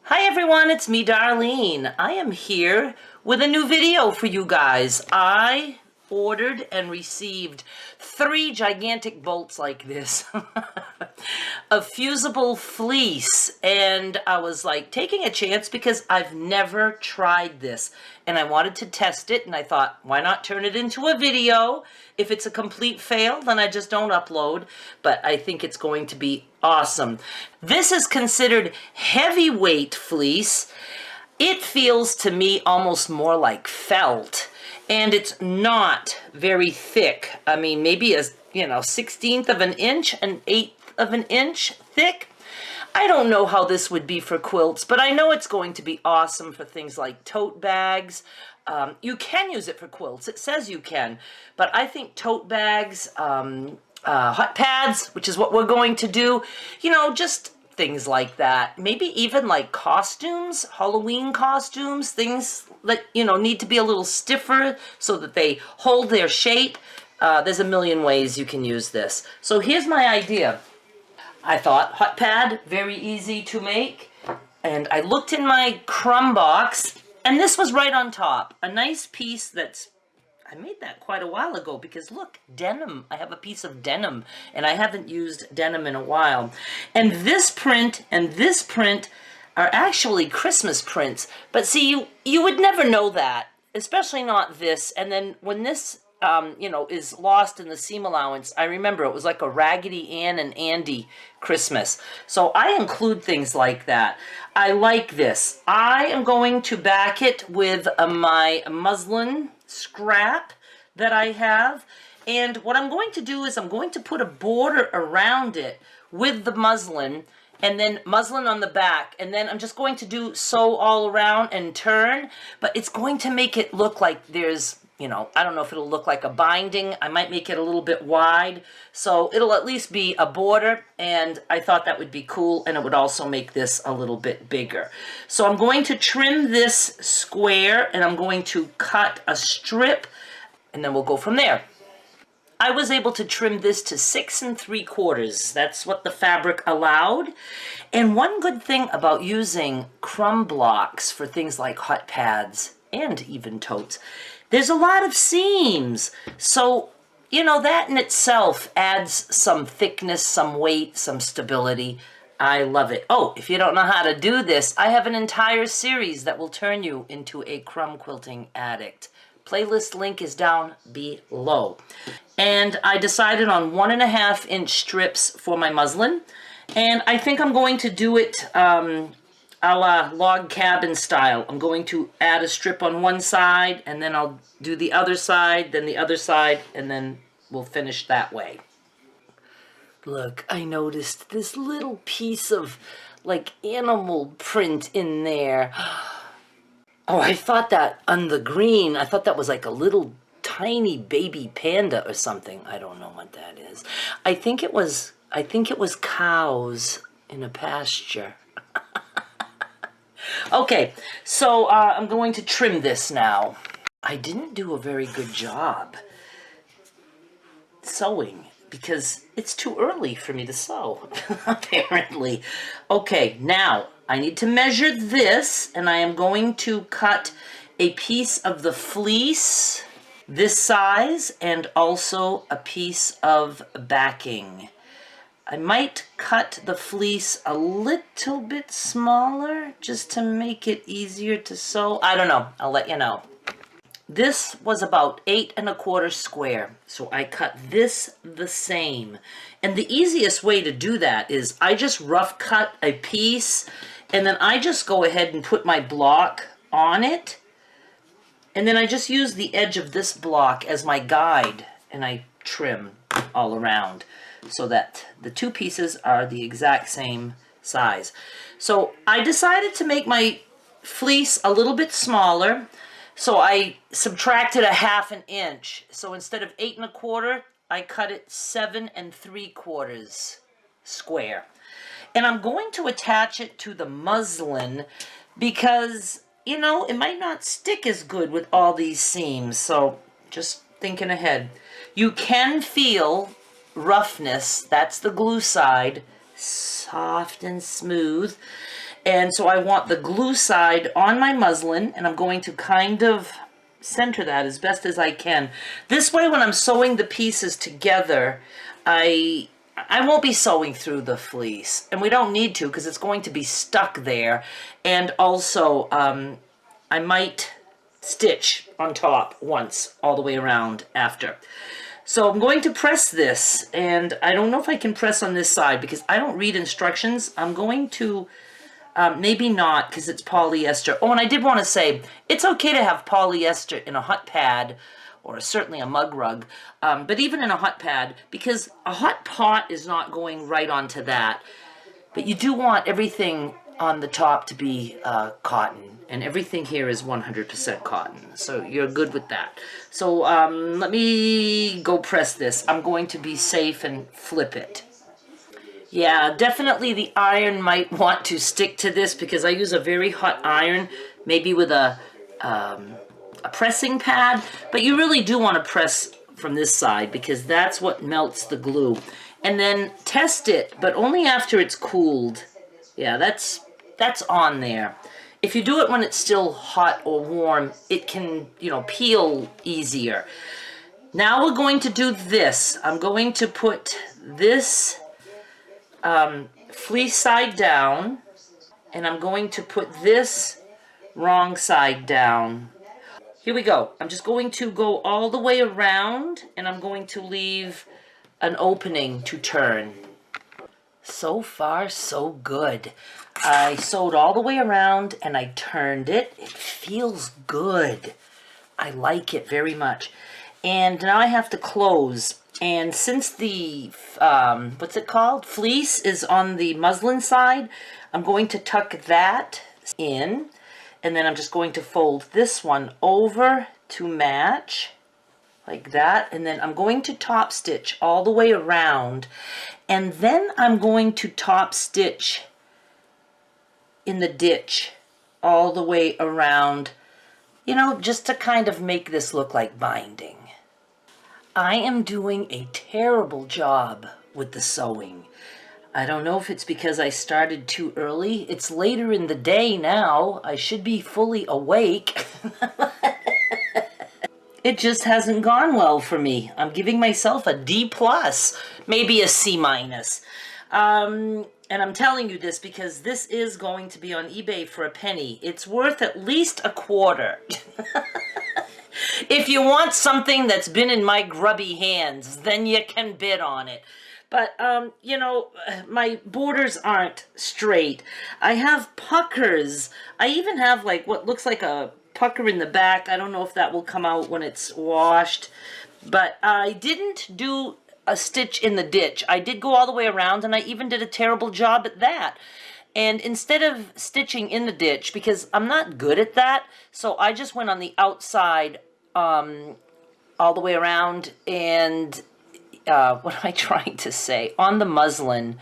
Hi everyone, it's me, Darlene. I am here with a new video for you guys. I ordered and received 3 gigantic bolts like this of Fusible Fleece, and I was like taking a chance because I've never tried this and I wanted to test it, and I thought, why not turn it into a video? If it's a complete fail, then I just don't upload, but I think it's going to be awesome. This is considered heavyweight fleece. It feels to me almost more like felt, and it's not very thick. I mean, maybe a 1/16 of an inch, an 1/8 of an inch thick. I don't know how this would be for quilts, but I know it's going to be awesome for things like tote bags. You can use it for quilts. It says you can, but I think tote bags, hot pads, which is what we're going to do, just things like that. Maybe even like costumes, Halloween costumes, things that, need to be a little stiffer so that they hold their shape. There's a million ways you can use this. So here's my idea. I thought hot pad, very easy to make. And I looked in my Crumb box, and this was right on top. A nice piece I made that quite a while ago because look, denim. I have a piece of denim, and I haven't used denim in a while. And this print and this print are actually Christmas prints. But see, you would never know that, especially not this. And then when this is lost in the seam allowance, I remember it was like a Raggedy Ann and Andy Christmas. So I include things like that. I like this. I am going to back it with my muslin scrap that I have. And what I'm going to do is I'm going to put a border around it with the muslin, and then muslin on the back, and then I'm just going to do sew all around and turn, but it's going to make it look like there's, I don't know if it'll look like a binding. I might make it a little bit wide, so it'll at least be a border, and I thought that would be cool, and it would also make this a little bit bigger. So I'm going to trim this square, and I'm going to cut a strip, and then we'll go from there. I was able to trim this to 6 3/4. That's what the fabric allowed. And one good thing about using Crumb blocks for things like hot pads and even totes, there's a lot of seams. So, that in itself adds some thickness, some weight, some stability. I love it. Oh, if you don't know how to do this, I have an entire series that will turn you into a crumb quilting addict. Playlist link is down below. And I decided on 1.5 inch strips for my muslin. And I think I'm going to do it a la log cabin style. I'm going to add a strip on one side, and then I'll do the other side, then the other side, and then we'll finish that way. Look, I noticed this little piece of like animal print in there. Oh, I thought that on the green, I thought that was like a little tiny baby panda or something. I don't know what that is. I think it was cows in a pasture. Okay, so I'm going to trim this now. I didn't do a very good job sewing because it's too early for me to sew, apparently. Okay, now I need to measure this, and I am going to cut a piece of the fleece this size and also a piece of backing. I might cut the fleece a little bit smaller just to make it easier to sew. I don't know. I'll let you know. This was about 8 1/4 square, so I cut this the same. And the easiest way to do that is I just rough cut a piece, and then I just go ahead and put my block on it, and then I just use the edge of this block as my guide, and I trim all around so that the two pieces are the exact same size. So I decided to make my fleece a little bit smaller, so I subtracted 1/2 inch. So instead of 8 1/4, I cut it 7 3/4 square. And I'm going to attach it to the muslin because, it might not stick as good with all these seams. So just thinking ahead. You can feel roughness. That's the glue side. Soft and smooth. And so I want the glue side on my muslin, and I'm going to kind of center that as best as I can. This way, when I'm sewing the pieces together, I won't be sewing through the fleece, and we don't need to because it's going to be stuck there. And also, I might stitch on top once all the way around after. So I'm going to press this, and I don't know if I can press on this side because I don't read instructions. I'm going to, maybe not because it's polyester. Oh, and I did want to say, it's okay to have polyester in a hot pad, or certainly a mug rug, but even in a hot pad, because a hot pot is not going right onto that. But you do want everything on the top to be cotton, and everything here is 100% cotton, so you're good with that. So let me go press this. I'm going to be safe and flip it. Yeah, definitely the iron might want to stick to this because I use a very hot iron, maybe with a pressing pad, but you really do want to press from this side because that's what melts the glue. And then test it, but only after it's cooled. Yeah, that's on there. If you do it when it's still hot or warm, it can, you know, peel easier. Now we're going to do this. I'm going to put this fleece side down, and I'm going to put this wrong side down. Here we go. I'm just going to go all the way around, and I'm going to leave an opening to turn. So far, so good. I sewed all the way around and I turned it. It feels good. I like it very much. And now I have to close. And since the, what's it called? Fleece is on the muslin side, I'm going to tuck that in. And then I'm just going to fold this one over to match. Like that, and then I'm going to top stitch all the way around, and then I'm going to top stitch in the ditch all the way around, you know, just to kind of make this look like binding. I am doing a terrible job with the sewing. I don't know if it's because I started too early. It's later in the day now. I should be fully awake. It just hasn't gone well for me. I'm giving myself a D+, maybe a C-. And I'm telling you this because this is going to be on eBay for a penny. It's worth at least a quarter. If you want something that's been in my grubby hands, then you can bid on it. But, you know, my borders aren't straight. I have puckers. I even have, like, what looks like a pucker in the back. I don't know if that will come out when it's washed. But I didn't do a stitch in the ditch. I did go all the way around, and I even did a terrible job at that. And instead of stitching in the ditch, because I'm not good at that, so I just went on the outside all the way around, and what am I trying to say? On the muslin.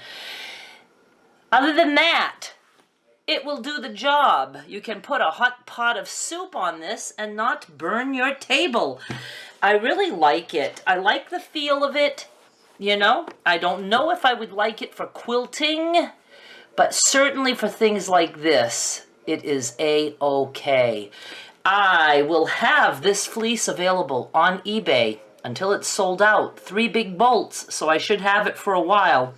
Other than that, it will do the job. You can put a hot pot of soup on this and not burn your table. I really like it. I like the feel of it, you know. I don't know if I would like it for quilting, but certainly for things like this, it is A-okay. I will have this fleece available on eBay until it's sold out. 3 big bolts, so I should have it for a while.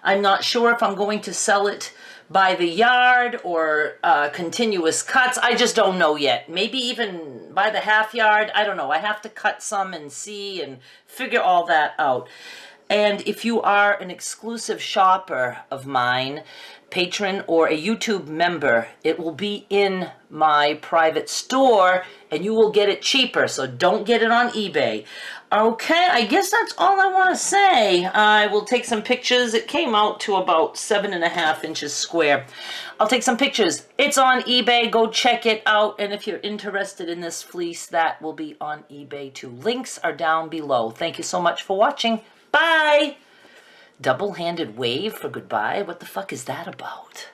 I'm not sure if I'm going to sell it by the yard or continuous cuts. I just don't know yet. Maybe even by the half yard. I don't know. I have to cut some and see and figure all that out. And if you are an exclusive shopper of mine, patron, or a YouTube member, it will be in my private store and you will get it cheaper, so don't get it on eBay. Okay, I guess that's all I want to say. I will take some pictures. It came out to about 7.5 inches square. I'll take some pictures. It's on eBay. Go check it out. And if you're interested in this fleece, that will be on eBay too. Links are down below. Thank you so much for watching. Bye! Double-handed wave for goodbye? What the fuck is that about?